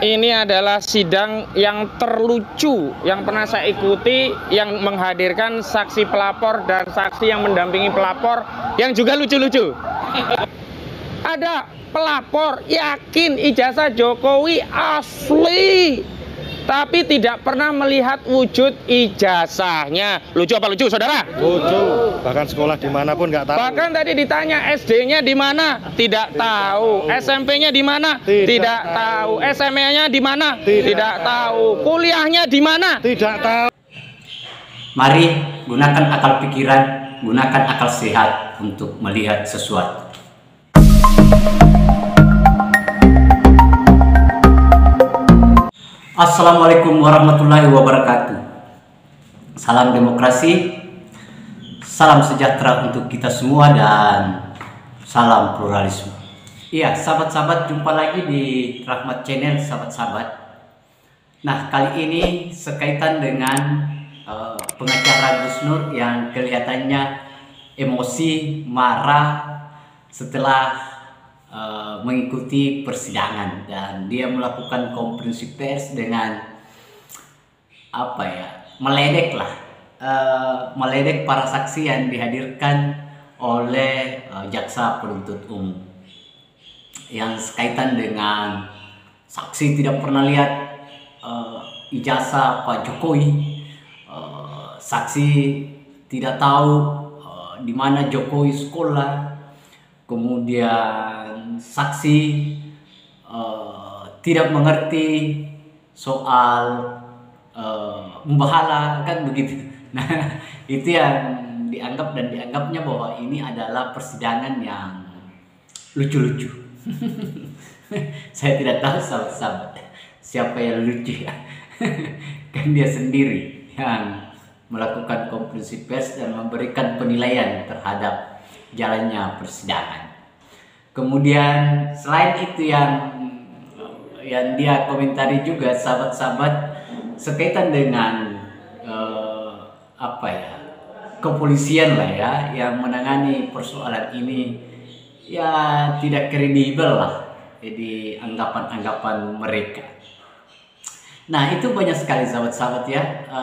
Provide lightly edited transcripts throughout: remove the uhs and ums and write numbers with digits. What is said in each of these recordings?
Ini adalah sidang yang terlucu yang pernah saya ikuti, yang menghadirkan saksi pelapor dan saksi yang mendampingi pelapor yang juga lucu-lucu. Ada pelapor yakin ijazah Jokowi asli, tapi tidak pernah melihat wujud ijazahnya. Lucu apa lucu, saudara? Lucu. Bahkan sekolah dimanapun nggak tahu. Bahkan tadi ditanya SD-nya di mana? Tidak tahu. SMP-nya di mana? Tidak tahu. SMA-nya di mana? Tidak tahu. Kuliahnya di mana? Tidak tahu. Mari gunakan akal pikiran, gunakan akal sehat untuk melihat sesuatu. Assalamualaikum warahmatullahi wabarakatuh. Salam demokrasi, salam sejahtera untuk kita semua, dan salam pluralisme. Iya, sahabat-sahabat, jumpa lagi di Rahmat Channel, sahabat-sahabat. Nah, kali ini sekaitan dengan pengacara Gus Nur yang kelihatannya emosi, marah setelah mengikuti persidangan, dan dia melakukan konferensi pers dengan meledek para saksi yang dihadirkan oleh jaksa penuntut umum, yang sekaitan dengan saksi tidak pernah lihat ijazah Pak Jokowi, saksi tidak tahu di mana Jokowi sekolah, kemudian saksi tidak mengerti soal mubahalah, kan begitu. Nah, itu yang dianggapnya bahwa ini adalah persidangan yang lucu-lucu. Saya tidak tahu sahabat-sahabat siapa yang lucu ya. Kan dia sendiri yang melakukan konferensi pers dan memberikan penilaian terhadap jalannya persidangan. Kemudian selain itu yang dia komentari juga sahabat-sahabat sekaitan dengan kepolisian lah ya, yang menangani persoalan ini ya tidak kredibel lah, jadi anggapan-anggapan mereka. Nah, itu banyak sekali sahabat-sahabat ya,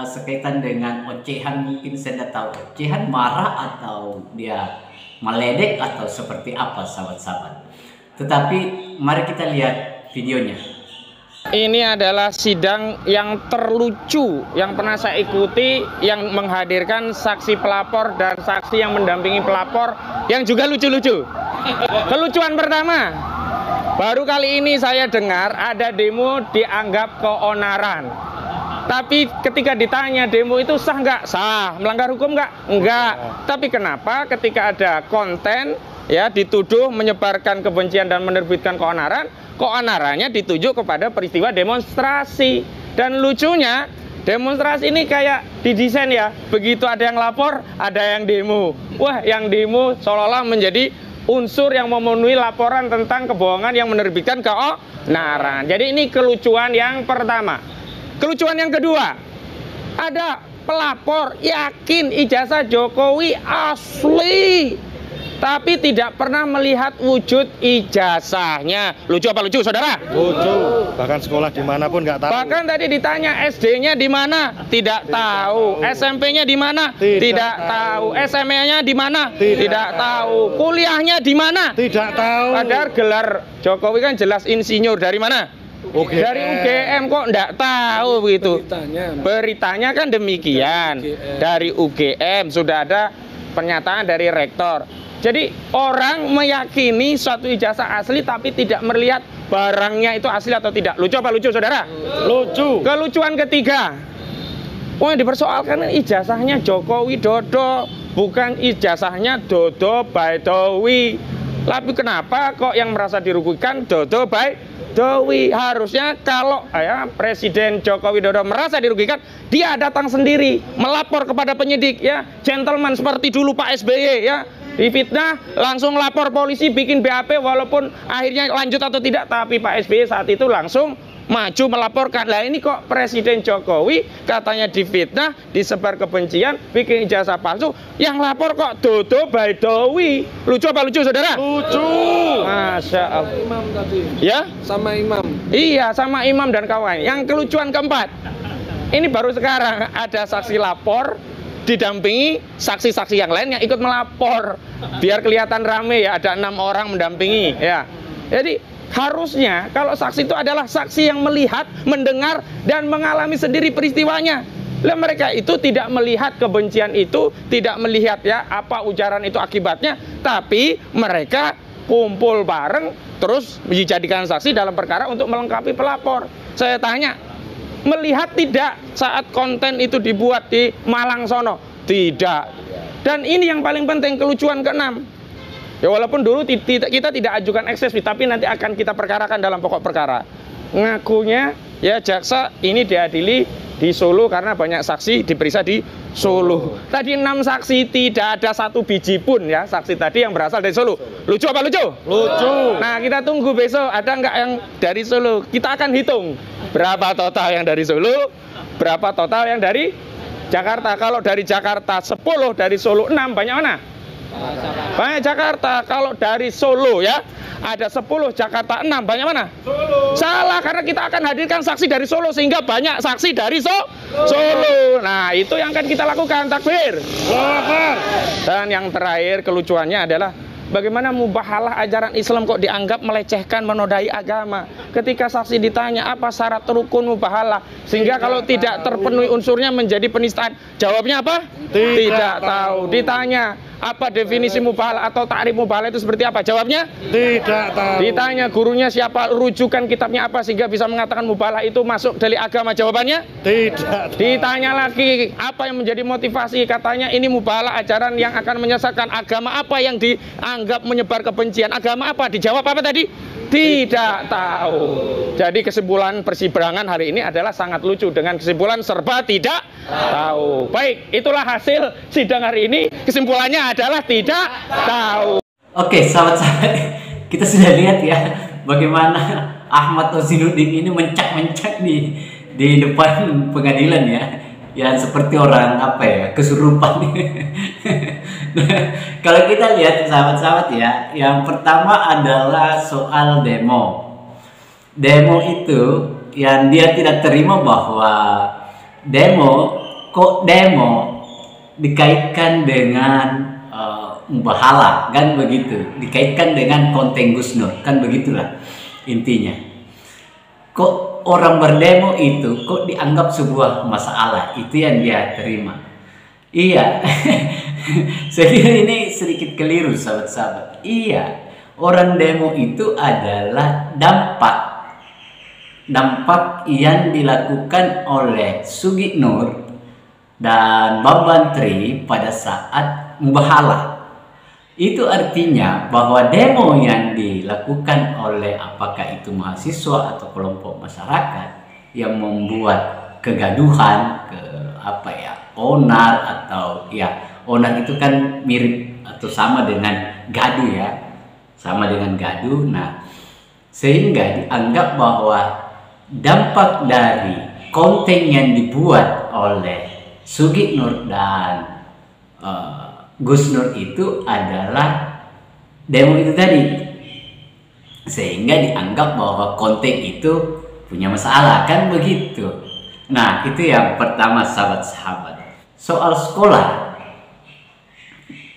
sekaitan dengan ocehan. Mungkin saya tidak tahu ocehan marah atau dia meledek atau seperti apa sahabat-sahabat. Tetapi mari kita lihat videonya. Ini adalah sidang yang terlucu yang pernah saya ikuti, yang menghadirkan saksi pelapor dan saksi yang mendampingi pelapor yang juga lucu-lucu. Kelucuan pertama, baru kali ini saya dengar ada demo dianggap keonaran. Tapi ketika ditanya demo itu sah nggak? Sah. Melanggar hukum nggak? Enggak. Tapi kenapa ketika ada konten ya dituduh menyebarkan kebencian dan menerbitkan keonaran, keonarannya dituju kepada peristiwa demonstrasi. Dan lucunya demonstrasi ini kayak didesain ya, begitu ada yang lapor, ada yang demo. Wah, yang demo seolah-olah menjadi unsur yang memenuhi laporan tentang kebohongan yang menerbitkan keonaran. Jadi ini kelucuan yang pertama. Kelucuan yang kedua, ada pelapor yakin ijazah Jokowi asli, tapi tidak pernah melihat wujud ijazahnya. Lucu apa lucu, saudara? Lucu. Bahkan sekolah dimanapun nggak tahu. Bahkan tadi ditanya SD-nya di mana? Tidak tahu. SMP-nya di mana? Tidak tahu. SMA-nya di mana? Tidak tahu. Kuliahnya di mana? Tidak tahu. Padahal gelar Jokowi kan jelas insinyur. Dari mana? Dari UGM, kok enggak tahu begitu. Beritanya kan demikian. Dari UGM sudah ada pernyataan dari rektor. Jadi orang meyakini suatu ijazah asli tapi tidak melihat barangnya itu asli atau tidak. Lucu apa lucu, saudara? Lucu. Kelucuan ketiga, yang dipersoalkan ijazahnya Joko Widodo, bukan ijazahnya Dodo Baidowi. Tapi kenapa kok yang merasa dirugikan Dodo Baidowi? Harusnya kalau Presiden Joko Widodo merasa dirugikan, dia datang sendiri melapor kepada penyidik ya, gentleman seperti dulu Pak SBY ya, difitnah langsung lapor polisi, bikin BAP walaupun akhirnya lanjut atau tidak, tapi Pak SBY saat itu langsung maju melaporkan. Lah ini kok Presiden Jokowi katanya difitnah, disebar kebencian, bikin ijazah palsu, yang lapor kok Dodo Baidowi. Lucu apa lucu, saudara? Lucu. Masya Allah. Imam tadi. Ya? Sama imam. Iya, sama imam dan kawan. Yang kelucuan keempat, ini baru sekarang ada saksi lapor didampingi saksi-saksi yang lain yang ikut melapor, biar kelihatan rame ya, ada 6 orang mendampingi ya. Jadi harusnya kalau saksi itu adalah saksi yang melihat, mendengar dan mengalami sendiri peristiwanya. Lah mereka itu tidak melihat kebencian itu, tidak melihat ya apa ujaran itu akibatnya, tapi mereka kumpul bareng terus dijadikan saksi dalam perkara untuk melengkapi pelapor. Saya tanya, melihat tidak saat konten itu dibuat di Malang sono? Tidak. Dan ini yang paling penting, kelucuan keenam. Ya walaupun dulu kita tidak ajukan eksepsi, tapi nanti akan kita perkarakan dalam pokok perkara. Ngakunya ya jaksa ini diadili di Solo karena banyak saksi diperiksa di Solo. Tadi 6 saksi, tidak ada satu biji pun ya saksi tadi yang berasal dari Solo. Lucu apa lucu? Lucu. Nah kita tunggu besok ada nggak yang dari Solo. Kita akan hitung berapa total yang dari Solo, berapa total yang dari Jakarta. Kalau dari Jakarta 10, dari Solo 6, banyak mana? Banyak Jakarta. Kalau dari Solo ya ada 10, Jakarta 6, banyak mana? Solo. Salah, karena kita akan hadirkan saksi dari Solo sehingga banyak saksi dari Solo. Nah itu yang akan kita lakukan. Takbir. Dan yang terakhir kelucuannya adalah bagaimana mubahalah ajaran Islam kok dianggap melecehkan, menodai agama. Ketika saksi ditanya apa syarat rukun mubahalah, sehingga kalau tidak terpenuhi unsurnya menjadi penistaan, jawabnya apa? Tidak tahu. Ditanya apa definisi mubahalah atau takrif mubahalah itu seperti apa, jawabnya? Tidak tahu. Ditanya gurunya siapa, rujukan kitabnya apa sehingga bisa mengatakan mubahalah itu masuk dari agama, jawabannya? Tidak. Ditanya lagi apa yang menjadi motivasi, katanya ini mubahalah ajaran yang akan menyesatkan. Agama apa yang dianggap menyebar kebencian, agama apa? Dijawab apa tadi? Tidak tahu. Jadi kesimpulan persidangan hari ini adalah sangat lucu dengan kesimpulan serba tidak tahu. Baik, itulah hasil sidang hari ini. Kesimpulannya adalah tidak tahu. Oke, sahabat-sahabat, kita sudah lihat ya bagaimana Ahmad Ozinuddin ini mencak-mencak di depan pengadilan ya. Ya seperti orang apa ya, kesurupan. Kalau kita lihat sahabat-sahabat ya, yang pertama adalah soal demo. Demo itu yang dia tidak terima bahwa demo dikaitkan dengan mubahalah, kan begitu, dikaitkan dengan konten Gus Nur, kan begitulah intinya. Kok orang berdemo itu kok dianggap sebuah masalah, itu yang dia terima. Iya. Saya kira ini sedikit keliru sahabat-sahabat. Iya, orang demo itu adalah dampak yang dilakukan oleh Sugi Nur dan Bambang Tri pada saat mubahalah. Itu artinya bahwa demo yang dilakukan oleh apakah itu mahasiswa atau kelompok masyarakat yang membuat kegaduhan, onar atau ya onar itu kan mirip atau sama dengan gaduh ya, sama dengan gaduh. Nah, sehingga dianggap bahwa dampak dari konten yang dibuat oleh Sugi Nur dan Gus Nur itu adalah demo itu tadi, sehingga dianggap bahwa konten itu punya masalah, kan begitu. Nah itu yang pertama sahabat-sahabat. Soal sekolah,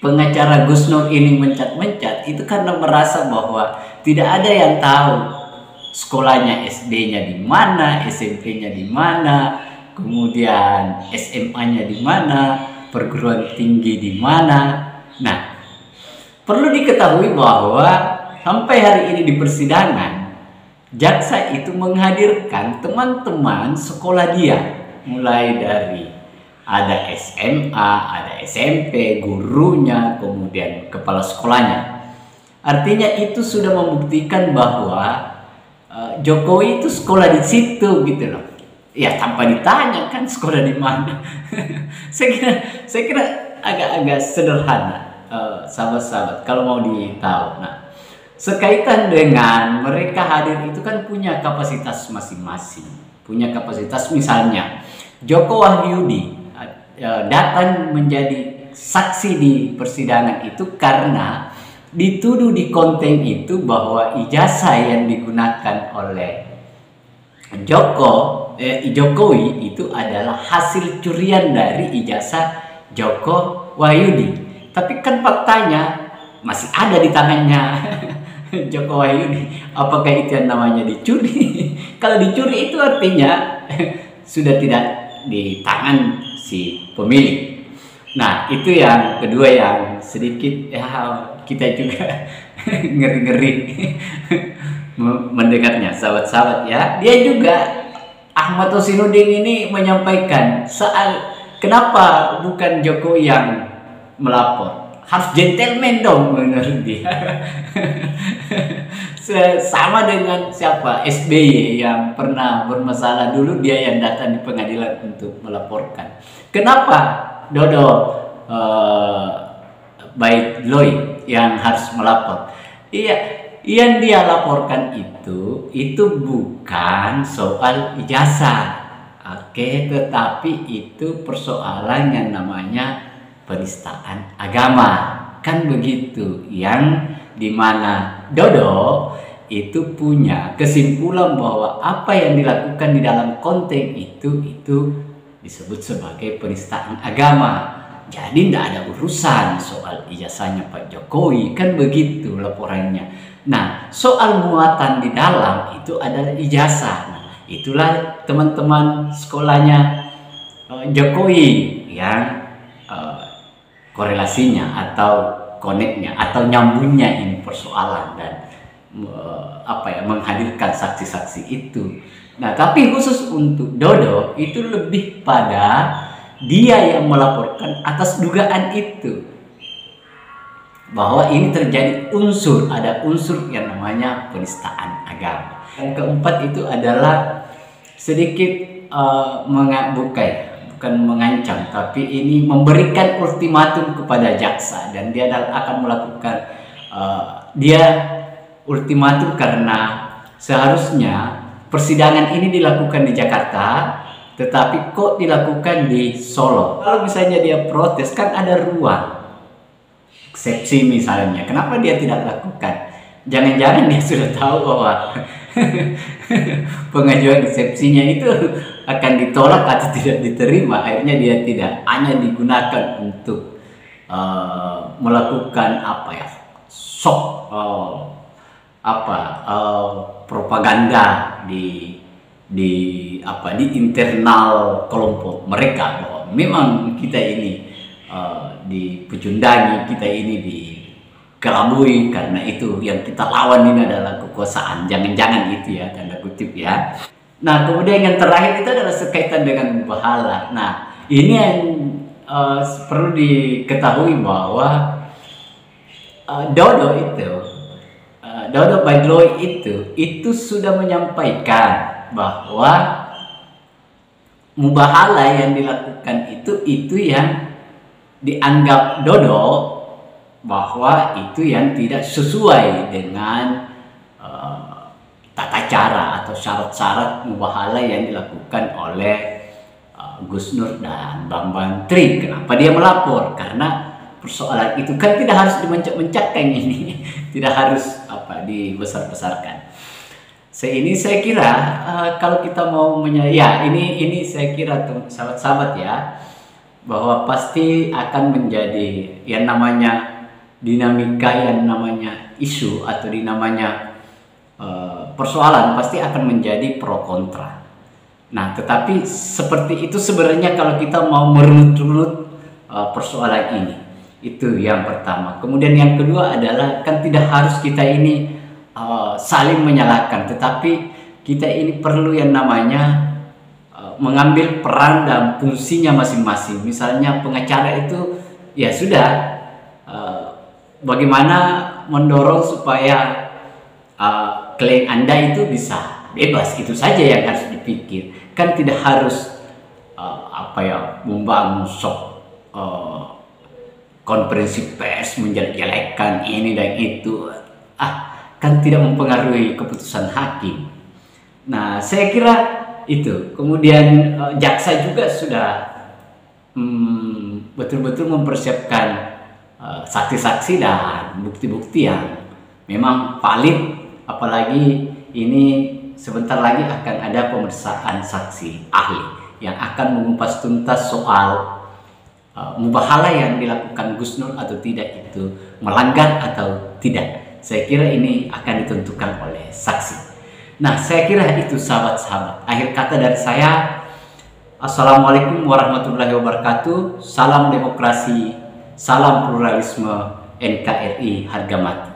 pengacara Gus Nur ini mencat-mencat itu karena merasa bahwa tidak ada yang tahu sekolahnya, SD-nya di mana, SMP-nya di mana, kemudian SMA-nya di mana, perguruan tinggi di mana. Nah, perlu diketahui bahwa sampai hari ini di persidangan, jaksa itu menghadirkan teman-teman sekolah dia, mulai dari ada SMA, ada SMP, gurunya, kemudian kepala sekolahnya. Artinya itu sudah membuktikan bahwa Jokowi itu sekolah di situ gitu loh. Ya tanpa ditanya kan sekolah di mana. saya kira agak-agak sederhana, sahabat-sahabat kalau mau ditahu. Nah, sekaitan dengan mereka hadir itu kan punya kapasitas masing-masing. Punya kapasitas, misalnya Joko Wahyudi datang menjadi saksi di persidangan itu karena dituduh di konten itu bahwa ijazah yang digunakan oleh Jokowi itu adalah hasil curian dari ijazah Joko Wahyudi. Tapi kan faktanya masih ada di tangannya Joko Wahyudi. Apakah itu yang namanya dicuri? Kalau dicuri itu artinya sudah tidak di tangan si pemilik. Nah, itu yang kedua yang sedikit ya kita juga ngeri-ngeri mendengarnya, sahabat-sahabat ya. Dia juga Ahmad Husainuddin ini menyampaikan soal kenapa bukan Jokowi yang melapor. Harus gentleman dong menurut dia. Sama dengan siapa? SBY yang pernah bermasalah dulu, dia yang datang di pengadilan untuk melaporkan. Kenapa Dodo baik Lloyd yang harus melapor? Iya, yang dia laporkan itu bukan soal ijazah, oke, tetapi itu persoalan yang namanya penistaan agama, kan begitu, yang dimana Dodo itu punya kesimpulan bahwa apa yang dilakukan di dalam konten itu disebut sebagai penistaan agama. Jadi tidak ada urusan soal ijazahnya Pak Jokowi, kan begitu laporannya. Nah, soal muatan di dalam itu adalah ijazah. Nah, itulah teman-teman sekolahnya Jokowi yang korelasinya atau koneknya atau nyambungnya ini persoalan dan menghadirkan saksi-saksi itu. Nah, tapi khusus untuk Dodo itu lebih pada dia yang melaporkan atas dugaan itu, bahwa ini terjadi ada unsur yang namanya penistaan agama. Yang keempat itu adalah sedikit bukan mengancam, tapi ini memberikan ultimatum kepada jaksa, dan dia akan melakukan ultimatum karena seharusnya persidangan ini dilakukan di Jakarta, tetapi kok dilakukan di Solo. Kalau misalnya dia protes, kan ada ruang eksepsi misalnya, kenapa dia tidak lakukan? Jangan-jangan dia sudah tahu bahwa pengajuan eksepsinya itu akan ditolak atau tidak diterima, akhirnya dia tidak, hanya digunakan untuk melakukan propaganda di internal kelompok mereka, bahwa memang kita ini dipecundangi, kita ini dikelabui, karena itu yang kita lawan ini adalah kekuasaan. Jangan-jangan itu ya, tanda kutip ya. Nah, kemudian yang terakhir itu adalah sekaitan dengan mubahalah. Nah, ini yang perlu diketahui bahwa Dodo Bagloi itu sudah menyampaikan bahwa mubahalah yang dilakukan itu yang dianggap Dodo bahwa itu yang tidak sesuai dengan tata cara atau syarat-syarat mubahalah yang dilakukan oleh Gus Nur dan Bambang Tri. Kenapa dia melapor? Karena persoalan itu kan tidak harus dimencak-mencakkan ini, tidak harus dibesar-besarkan. Ini saya kira kalau kita mau ini saya kira sahabat-sahabat ya, bahwa pasti akan menjadi yang namanya dinamika, yang namanya isu atau namanya persoalan pasti akan menjadi pro kontra. Nah, tetapi seperti itu sebenarnya kalau kita mau merunut-runut persoalan ini, itu yang pertama. Kemudian yang kedua adalah kan tidak harus kita ini saling menyalahkan, tetapi kita ini perlu yang namanya mengambil peran dan fungsinya masing-masing. Misalnya pengacara itu ya sudah, bagaimana mendorong supaya klien Anda itu bisa bebas, itu saja yang harus dipikir. Kan tidak harus membangun konferensi pers menjelek-jelekan ini dan itu. kan tidak mempengaruhi keputusan hakim. Nah, saya kira itu. Kemudian jaksa juga sudah betul-betul mempersiapkan saksi-saksi dan bukti-bukti yang memang valid, apalagi ini sebentar lagi akan ada pemeriksaan saksi ahli yang akan mengupas tuntas soal mubahalah yang dilakukan Gus Nur atau tidak itu melanggar atau tidak. Saya kira ini akan ditentukan oleh saksi. Nah, saya kira itu sahabat-sahabat. Akhir kata dari saya, Assalamualaikum warahmatullahi wabarakatuh. Salam demokrasi, salam pluralisme, NKRI harga mati.